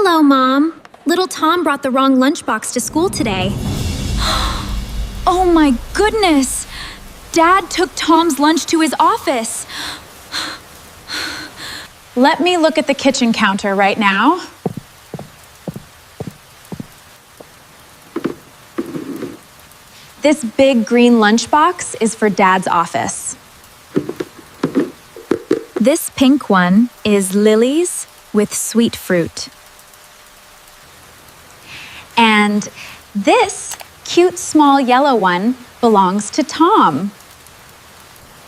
Hello, Mom. Little Tom brought the wrong lunchbox to school today. Oh my goodness! Dad took Tom's lunch to his office. Let me look at the kitchen counter right now. This big green lunchbox is for Dad's office. This pink one is Lily's with sweet fruit. And this cute small yellow one belongs to Tom.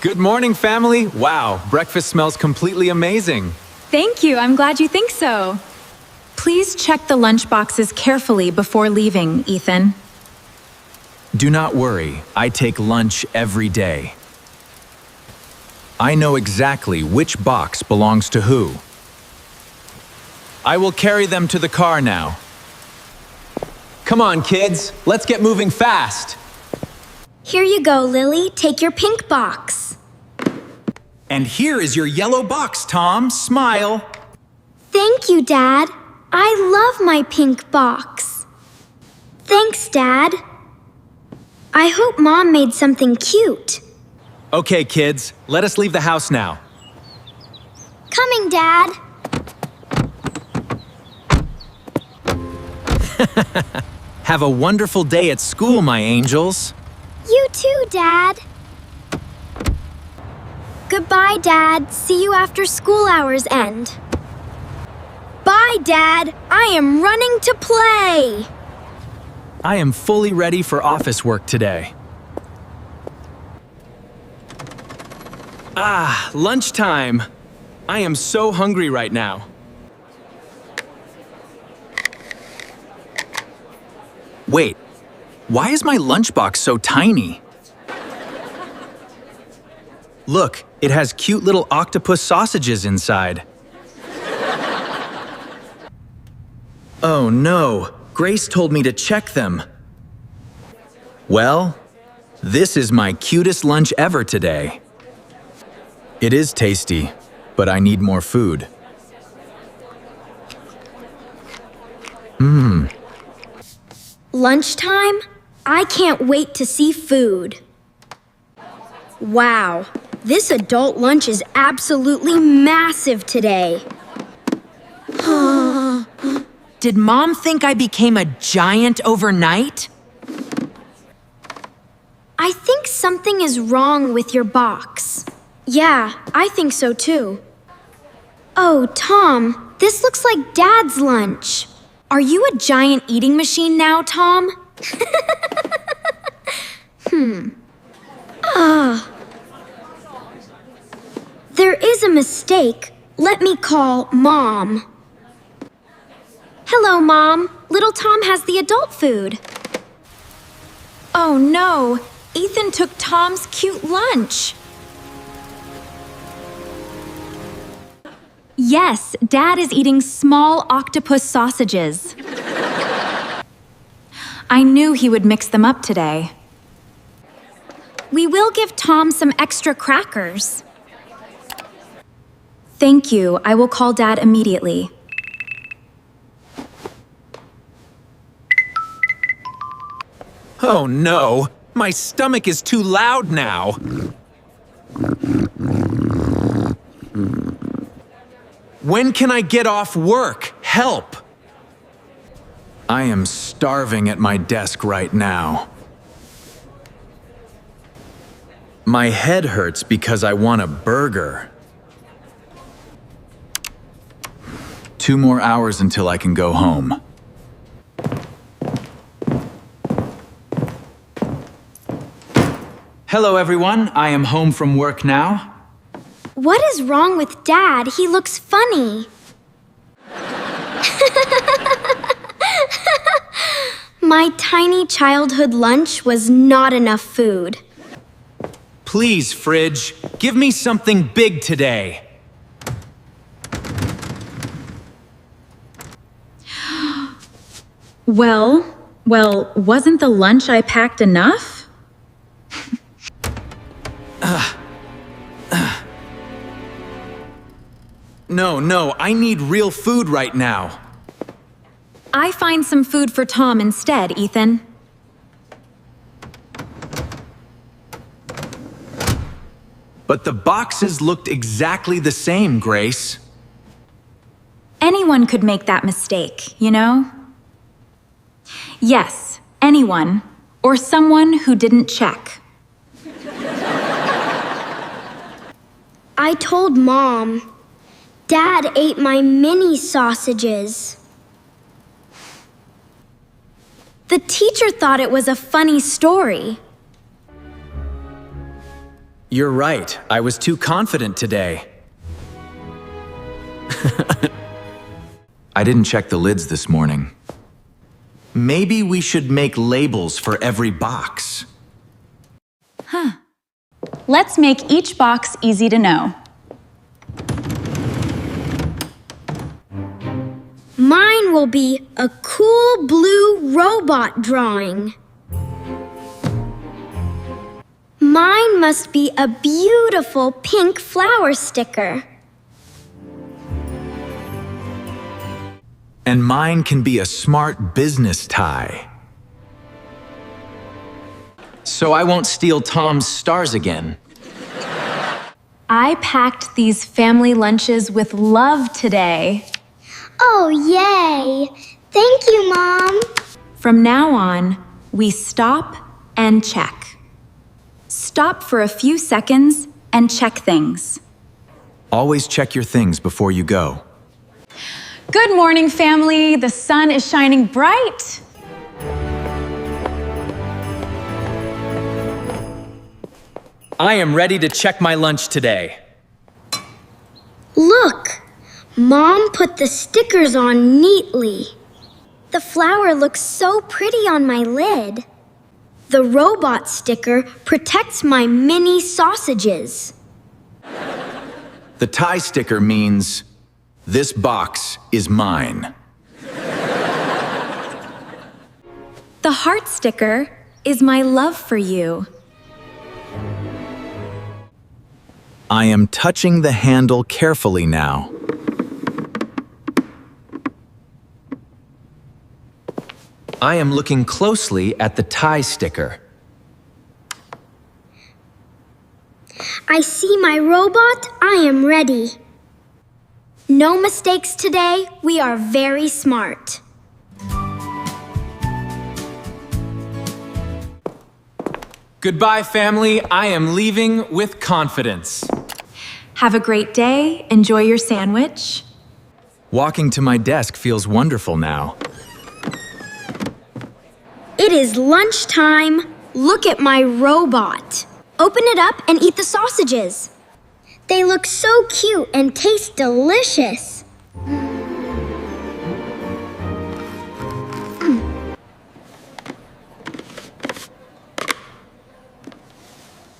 Good morning, family. Wow, breakfast smells completely amazing. Thank you, I'm glad you think so. Please check the lunchboxes carefully before leaving, Ethan. Do not worry, I take lunch every day. I know exactly which box belongs to who. I will carry them to the car now. Come on, kids, let's get moving fast. Here you go, Lily. Take your pink box. And here is your yellow box, Tom. Smile. Thank you, Dad. I love my pink box. Thanks, Dad. I hope Mom made something cute. Okay, kids, let us leave the house now. Coming, Dad. Have a wonderful day at school, my angels. You too, Dad. Goodbye, Dad. See you after school hours end. Bye, Dad. I am running to play. I am fully ready for office work today. Ah, lunchtime. I am so hungry right now. Wait, why is my lunchbox so tiny? Look, it has cute little octopus sausages inside. Oh no, Grace told me to check them. Well, this is my cutest lunch ever today. It is tasty, but I need more food. Lunchtime? I can't wait to see food. Wow, this adult lunch is absolutely massive today. Did Mom think I became a giant overnight? I think something is wrong with your box. Yeah, I think so too. Oh, Tom, this looks like Dad's lunch. Are you a giant eating machine now, Tom? There is a mistake. Let me call Mom. Hello, Mom. Little Tom has the adult food. Oh no, Ethan took Tom's cute lunch. Yes, Dad is eating small octopus sausages. I knew he would mix them up today. We will give Tom some extra crackers. Thank you. I will call Dad immediately. Oh no, my stomach is too loud now. When can I get off work? Help! I am starving at my desk right now. My head hurts because I want a burger. 2 more hours until I can go home. Hello, everyone. I am home from work now. What is wrong with Dad? He looks funny. My tiny childhood lunch was not enough food. Please, fridge, give me something big today. Well, wasn't the lunch I packed enough? No, I need real food right now. I find some food for Tom instead, Ethan? But the boxes looked exactly the same, Grace. Anyone could make that mistake, you know? Yes, anyone, or someone who didn't check. I told Mom. Dad ate my mini sausages. The teacher thought it was a funny story. You're right. I was too confident today. I didn't check the lids this morning. Maybe we should make labels for every box. Let's make each box easy to know. Mine will be a cool blue robot drawing. Mine must be a beautiful pink flower sticker. And mine can be a smart business tie. So I won't steal Tom's stars again. I packed these family lunches with love today. Oh, yay! Thank you, Mom. From now on, we stop and check. Stop for a few seconds and check things. Always check your things before you go. Good morning, family. The sun is shining bright. I am ready to check my lunch today. Look! Mom put the stickers on neatly. The flower looks so pretty on my lid. The robot sticker protects my mini sausages. The tie sticker means this box is mine. The heart sticker is my love for you. I am touching the handle carefully now. I am looking closely at the tie sticker. I see my robot. I am ready. No mistakes today. We are very smart. Goodbye, family. I am leaving with confidence. Have a great day. Enjoy your sandwich. Walking to my desk feels wonderful now. It is lunchtime. Look at my robot. Open it up and eat the sausages. They look so cute and taste delicious.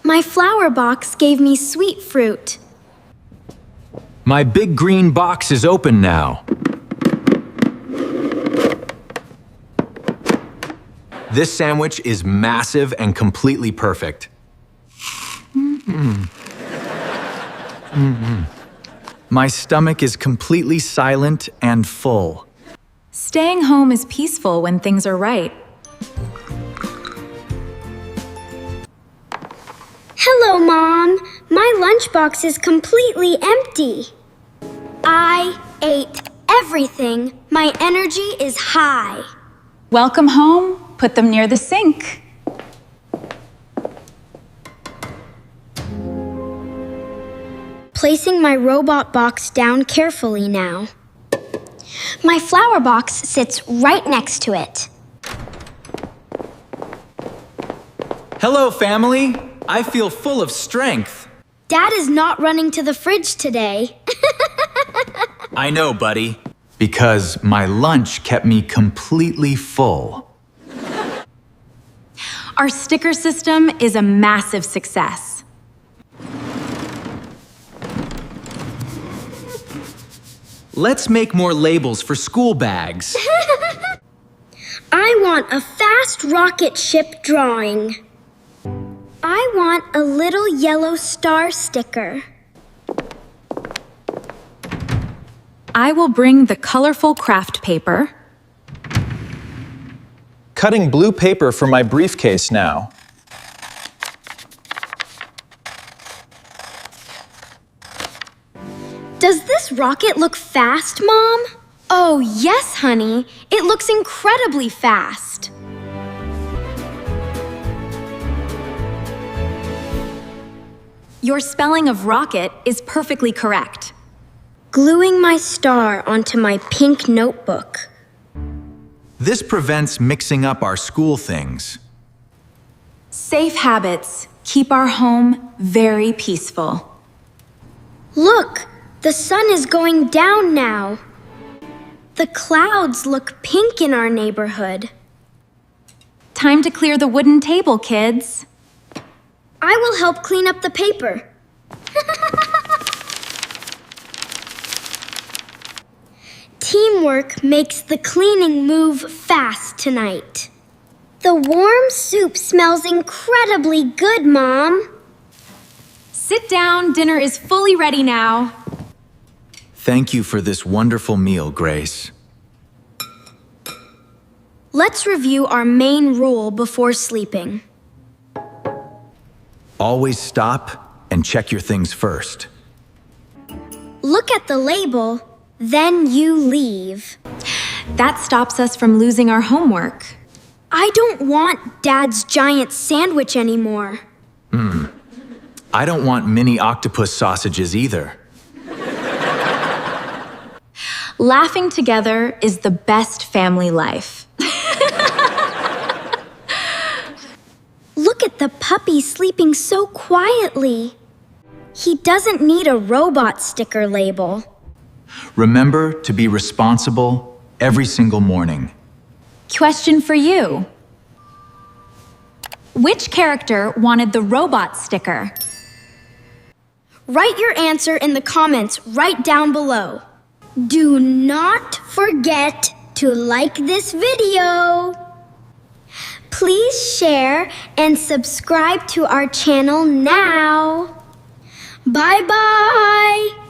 My flower box gave me sweet fruit. My big green box is open now. This sandwich is massive and completely perfect. My stomach is completely silent and full. Staying home is peaceful when things are right. Hello, Mom. My lunchbox is completely empty. I ate everything. My energy is high. Welcome home. Put them near the sink. Placing my robot box down carefully now. My flower box sits right next to it. Hello, family. I feel full of strength. Dad is not running to the fridge today. I know, buddy. Because my lunch kept me completely full. Our sticker system is a massive success. Let's make more labels for school bags. I want a fast rocket ship drawing. I want a little yellow star sticker. I will bring the colorful craft paper. cutting blue paper for my briefcase now. Does this rocket look fast, Mom? Oh, yes, honey. It looks incredibly fast. Your spelling of rocket is perfectly correct. Gluing my star onto my pink notebook. This prevents mixing up our school things. Safe habits keep our home very peaceful. Look, the sun is going down now. The clouds look pink in our neighborhood. Time to clear the wooden table, kids. I will help clean up the paper. Teamwork makes the cleaning move fast tonight. The warm soup smells incredibly good, Mom. Sit down, dinner is fully ready now. Thank you for this wonderful meal, Grace. Let's review our main rule before sleeping. Always stop and check your things first. Look at the label, then you leave. That stops us from losing our homework. I don't want Dad's giant sandwich anymore. I don't want mini octopus sausages either. Laughing together is the best family life. Look at the puppy sleeping so quietly. He doesn't need a robot sticker label. Remember to be responsible every single morning. Question for you. Which character wanted the robot sticker? Write your answer in the comments right down below. Do not forget to like this video. Please share and subscribe to our channel now. Bye-bye.